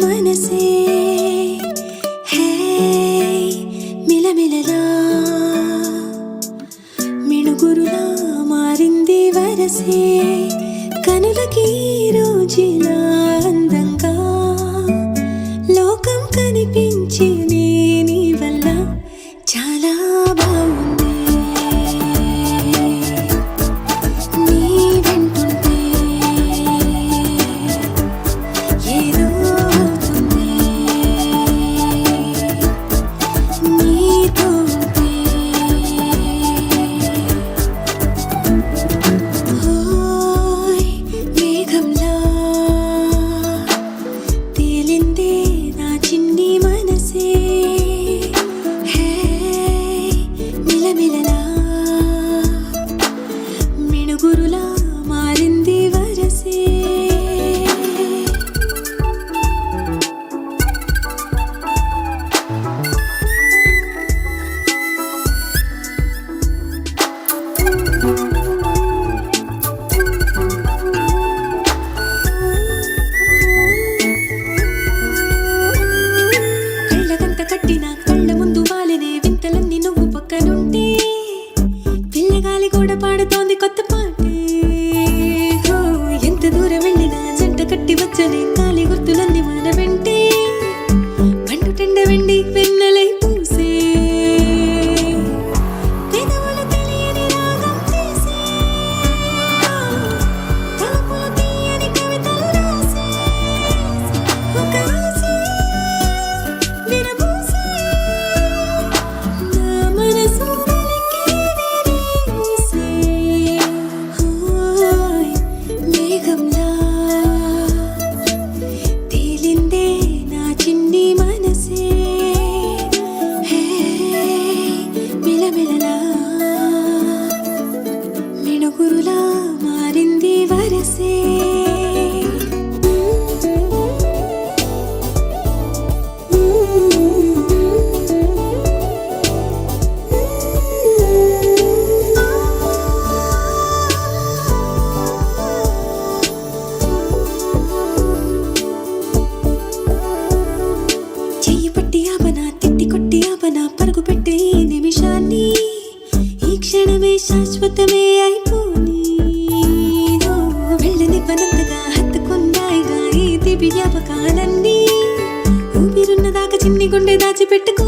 మనసే హే మిలమిలలా మిణుగురులా మారింది వరసే కనులకి రోజులా అందంగా లోకం కనిపించి నీ వల్ల చాలా బాగుంది నీ వెంటుంటే ఏదో అవుతుంది నీతో ఉంటే ఓయ్ మేఘంలా తేలిందే నా చిన్ని మనసే హే మిలమిలలా మిణుగురులా మారింది వరసే కళ్ళకంత కట్టిన కళ్ళ ముందు వాలినే వింతలన్నీ నువ్వు పక్కనుంటే పిల్లగాలి కూడా పాడుతోంది కొత్త పాటే హో, ఎంత దూరం వెళ్ళినా జంట కట్టి వచ్చనే కాలి గుర్తులన్నీ మన వెంటే పండు టెండ వెండి వెన్నెలై పూసే పెదవులు తెలియని రాగం చేసే తలుపులు తీయని కవితలు రాసే ఒక ఆసే విరబూసే నా మనసు వెలికి విరిసే ఓయ్ మేఘంలా తేలిందే నా చిన్ని మనసే హే మిలమిలలా మిణుగురులా మారింది వరసే చెయ్యి పట్టి ఆపన తిట్టి కొట్టి ఆపన పరుగు పెట్టే ఈ నిమిషాన్ని ఈ క్షణమే శాశ్వతమే అయిపోని ఓ, వెళ్ళనివ్వనంతగా హత్తుకున్నాయిగా ఈ దివ్య జ్ఞాపకాలన్నీ ఊపిరున్నదాకా చిన్ని గుండె దాచిపెట్టుకో